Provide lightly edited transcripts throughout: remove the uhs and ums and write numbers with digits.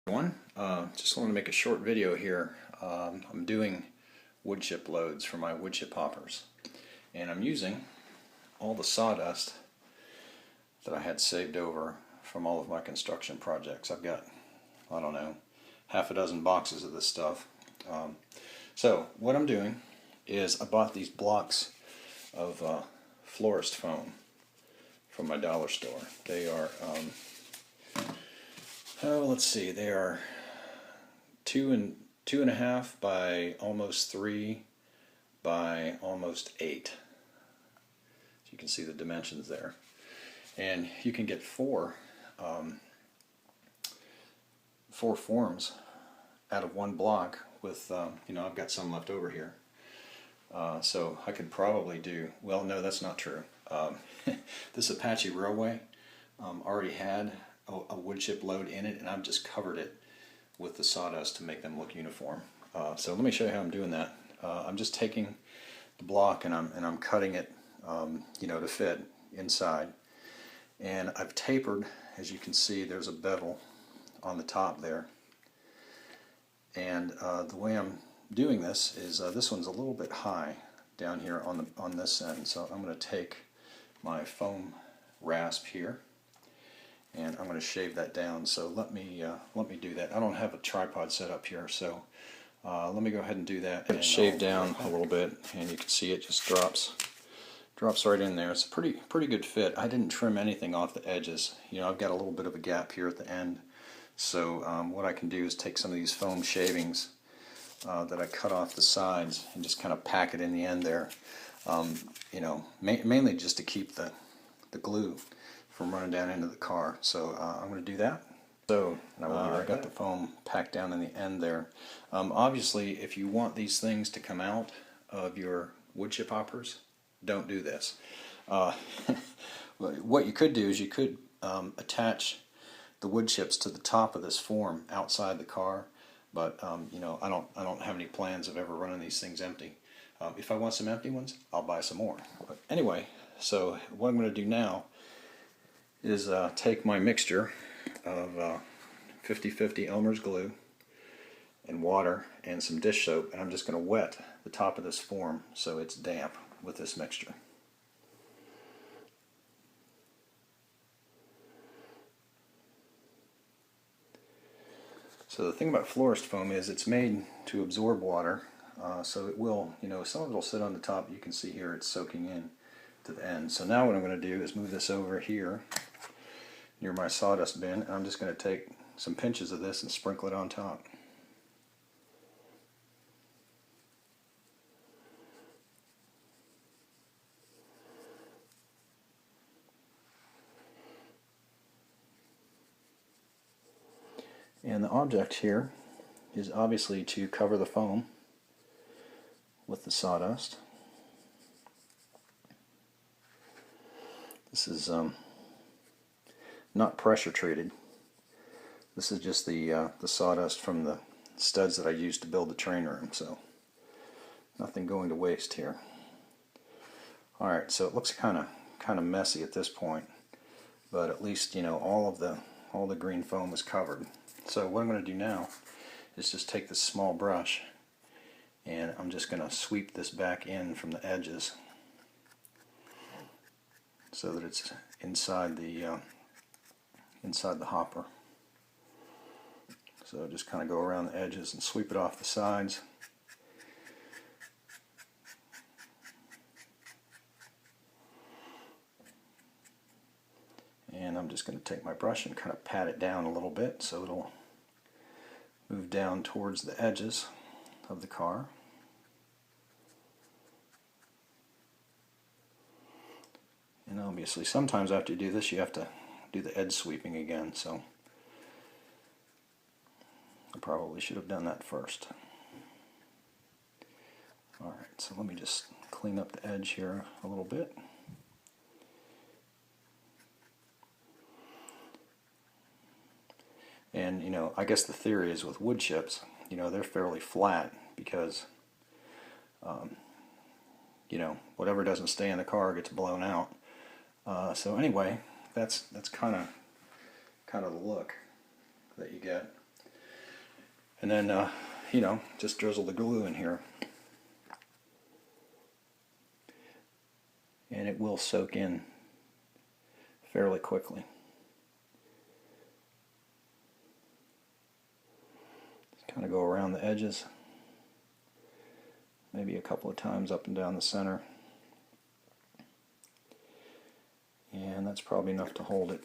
Everyone, just wanted to make a short video here. I'm doing wood chip loads for my wood chip hoppers, and I'm using all the sawdust that I had saved over from all of my construction projects. I've got, I don't know, half a dozen boxes of this stuff. So what I'm doing is I bought these blocks of florist foam from my dollar store. They are let's see, they are 2.5 by almost 3 by almost 8. So you can see the dimensions there. And you can get four forms out of one block with, I've got some left over here. So I could probably do, well, no, that's not true. This Apache Railway already had a wood chip load in it, and I've just covered it with the sawdust to make them look uniform. So let me show you how I'm doing that. I'm just taking the block and I'm cutting it, to fit inside. And I've tapered, as you can see, there's a bevel on the top there. And the way I'm doing this is this one's a little bit high down here on this end. So I'm going to take my foam rasp here, and I'm going to shave that down. So let me do that. I don't have a tripod set up here, so let me go ahead and do that. And shave down a little bit, and you can see it just drops right in there. It's a pretty good fit. I didn't trim anything off the edges. I've got a little bit of a gap here at the end. So what I can do is take some of these foam shavings that I cut off the sides and just kind of pack it in the end there. Mainly just to keep the glue from running down into the car. So I'm going to do that. So I got the foam packed down in the end there. Obviously, if you want these things to come out of your wood chip hoppers, don't do this. What you could do is you could attach the wood chips to the top of this form outside the car, but I don't have any plans of ever running these things empty. If I want some empty ones, I'll buy some more. But anyway, so what I'm going to do now is take my mixture of 50/50 Elmer's glue and water and some dish soap, and I'm just going to wet the top of this form so it's damp with this mixture. So the thing about florist foam is it's made to absorb water, so it will, some of it will sit on the top. You can see here it's soaking in to the end. So now what I'm going to do is move this over here near my sawdust bin, and I'm just going to take some pinches of this and sprinkle it on top. And the object here is obviously to cover the foam with the sawdust. This is not pressure treated. This is just the sawdust from the studs that I used to build the train room, so nothing going to waste here. Alright, so it looks kind of messy at this point, but at least all the green foam is covered. So what I'm going to do now is just take this small brush, and I'm just going to sweep this back in from the edges so that it's inside the hopper. So just kind of go around the edges and sweep it off the sides. And I'm just going to take my brush and kind of pat it down a little bit so it'll move down towards the edges of the car. And obviously sometimes after you do this you have to do the edge sweeping again, so I probably should have done that first. Alright, so let me just clean up the edge here a little bit. And I guess the theory is with wood chips, they're fairly flat because whatever doesn't stay in the car gets blown out. So anyway, that's kind of the look that you get. And then, you know, just drizzle the glue in here. And it will soak in fairly quickly. Just kind of go around the edges, maybe a couple of times up and down the center. And that's probably enough to hold it.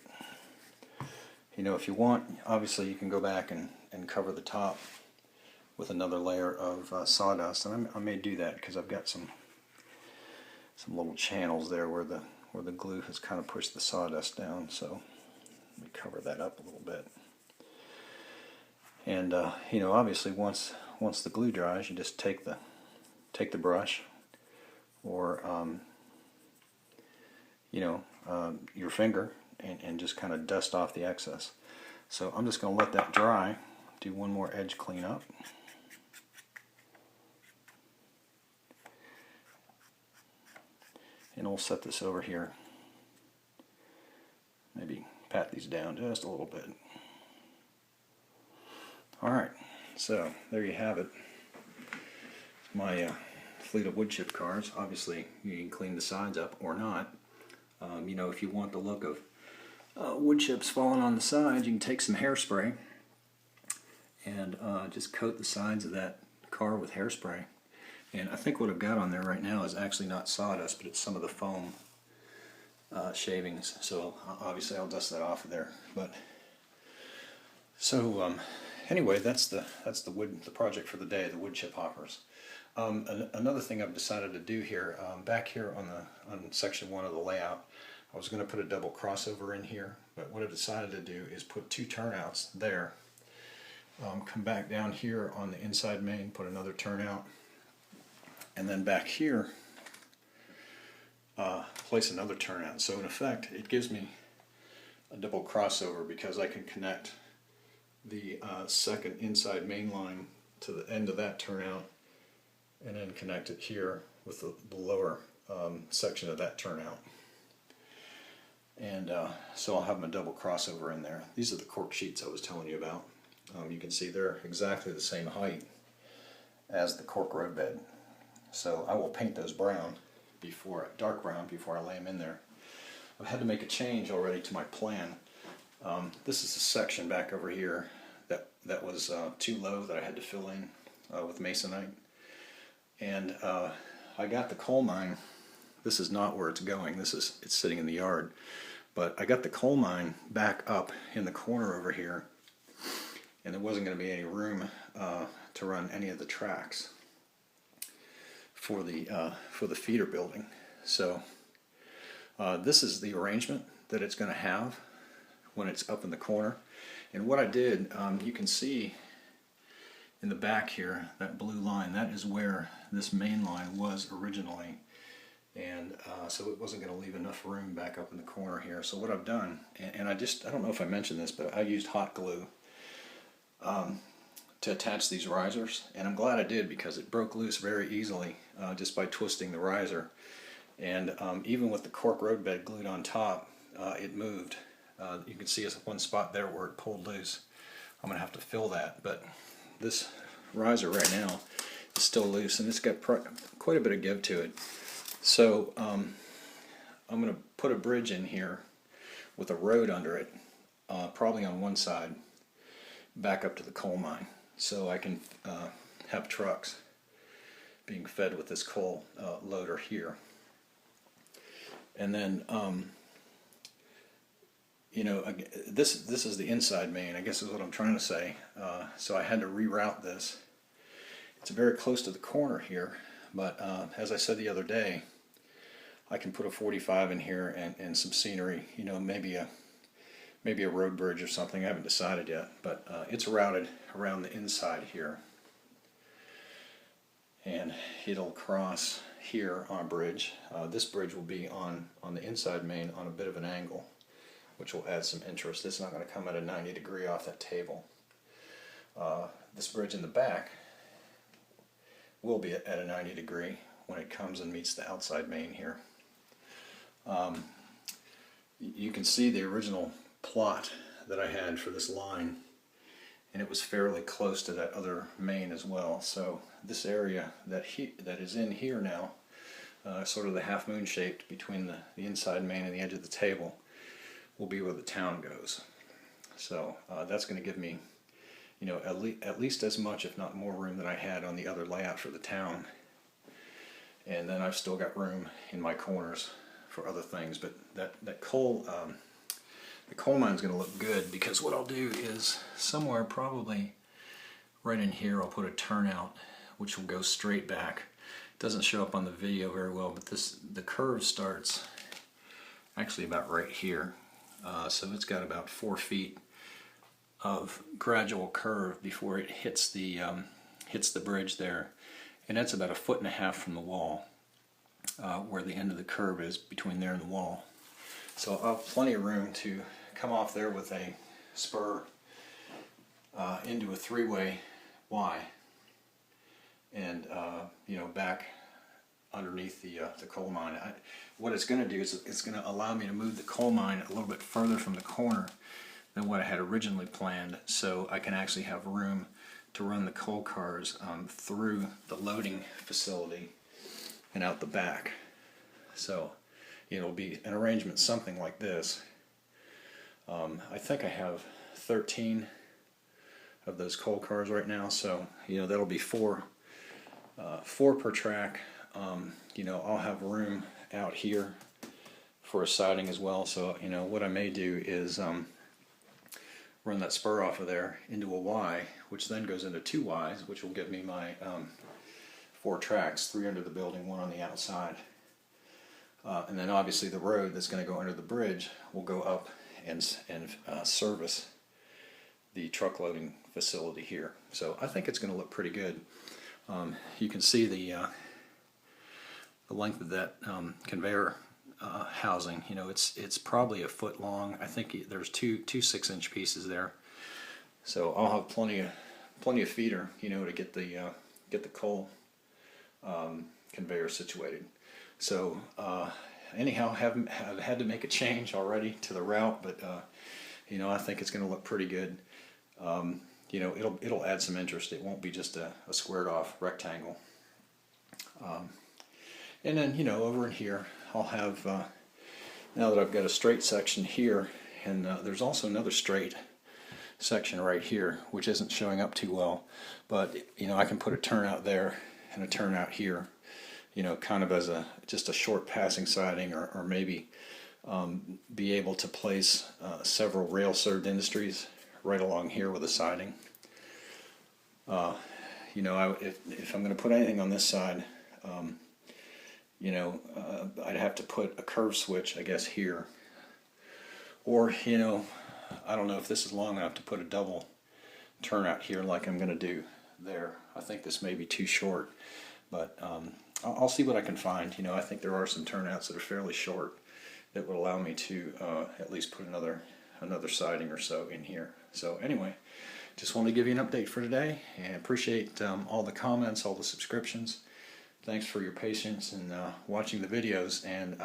You know, if you want, obviously you can go back and cover the top with another layer of sawdust, and I may do that because I've got some little channels there where the glue has kind of pushed the sawdust down. So let me cover that up a little bit. And you know, obviously once the glue dries, you just take the brush or you know, your finger and just kind of dust off the excess. So I'm just going to let that dry, do one more edge cleanup. And we'll set this over here. Maybe pat these down just a little bit. Alright, so there you have it. My fleet of wood chip cars. Obviously you can clean the sides up or not. You know, if you want the look of wood chips falling on the sides, you can take some hairspray and just coat the sides of that car with hairspray. And I think what I've got on there right now is actually not sawdust, but it's some of the foam shavings. So obviously I'll dust that off of there. But so anyway, that's the project for the day, the wood chip hoppers. Another thing I've decided to do here, back here on section 1 of the layout, I was going to put a double crossover in here, but what I've decided to do is put 2 turnouts there. Come back down here on the inside main, put another turnout, and then back here place another turnout. So in effect it gives me a double crossover because I can connect the second inside main line to the end of that turnout and then connect it here with the lower section of that turnout. And so I'll have my double crossover in there. These are the cork sheets I was telling you about. You can see they're exactly the same height as the cork roadbed. So I will paint those brown dark brown before I lay them in there. I've had to make a change already to my plan. This is a section back over here that was too low that I had to fill in with masonite. And I got the coal mine. This is not where it's going. It's sitting in the yard. But I got the coal mine back up in the corner over here, and there wasn't going to be any room to run any of the tracks for the feeder building. So this is the arrangement that it's going to have when it's up in the corner. And what I did, you can see in the back here, that blue line, that is where this main line was originally. And so it wasn't going to leave enough room back up in the corner here. So what I've done, and I don't know if I mentioned this, but I used hot glue to attach these risers. And I'm glad I did because it broke loose very easily just by twisting the riser. And even with the cork roadbed glued on top, it moved. You can see one spot there where it pulled loose. I'm going to have to fill that. But this riser right now is still loose, and it's got quite a bit of give to it. So I'm going to put a bridge in here with a road under it, probably on one side, back up to the coal mine, so I can have trucks being fed with this coal loader here. And then, you know, this is the inside main, I guess is what I'm trying to say. So I had to reroute this. It's very close to the corner here. But as I said the other day, I can put a 45 in here and some scenery, you know, maybe a road bridge or something. I haven't decided yet, but it's routed around the inside here. And it'll cross here on a bridge. This bridge will be on the inside main on a bit of an angle, which will add some interest. It's not going to come at a 90 degree off that table. This bridge in the back will be at a 90 degree when it comes and meets the outside main here. You can see the original plot that I had for this line and it was fairly close to that other main as well. So this area that is in here now, sort of the half moon shaped between the inside main and the edge of the table, will be where the town goes. So that's going to give me, you know, at least as much, if not more, room than I had on the other layout for the town. And then I've still got room in my corners for other things. But that coal, the coal mine's going to look good, because what I'll do is somewhere probably right in here I'll put a turnout which will go straight back. It doesn't show up on the video very well, but the curve starts actually about right here. So it's got about 4 feet of gradual curve before it hits the bridge there, and that's about 1.5 feet from the wall, where the end of the curve is between there and the wall. So I'll have plenty of room to come off there with a spur into a 3-way Y, and you know, back underneath the coal mine. What it's going to do is it's going to allow me to move the coal mine a little bit further from the corner than what I had originally planned, so I can actually have room to run the coal cars through the loading facility and out the back. So it'll be an arrangement something like this. I think I have 13 of those coal cars right now, so you know, that'll be 4 per track. You know, I'll have room out here for a siding as well, so you know, what I may do is run that spur off of there into a Y, which then goes into 2 Ys, which will give me my 4 tracks, 3 under the building, 1 on the outside. And then obviously the road that's going to go under the bridge will go up and service the truck loading facility here. So I think it's going to look pretty good. You can see the length of that conveyor housing. You know, it's probably 1 foot long. I think there's two 6-inch pieces there. So I'll have plenty of feeder, you know, to get the coal conveyor situated. So anyhow, I've had to make a change already to the route, but you know, I think it's going to look pretty good. You know, it'll add some interest. It won't be just a squared off rectangle. And then, you know, over in here I'll have, now that I've got a straight section here, and there's also another straight section right here which isn't showing up too well, but you know, I can put a turnout there and a turnout here, you know, kind of as just a short passing siding, or maybe be able to place several rail served industries right along here with a siding. You know, if I'm going to put anything on this side, you know, I'd have to put a curve switch, I guess, here, or you know, I don't know if this is long enough to put a double turnout here like I'm going to do there. I think this may be too short, but I'll see what I can find. You know, I think there are some turnouts that are fairly short that would allow me to at least put another siding or so in here. So anyway, just wanted to give you an update for today, and appreciate all the comments, all the subscriptions. Thanks for your patience and watching the videos, and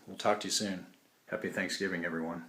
we'll talk to you soon. Happy Thanksgiving, everyone.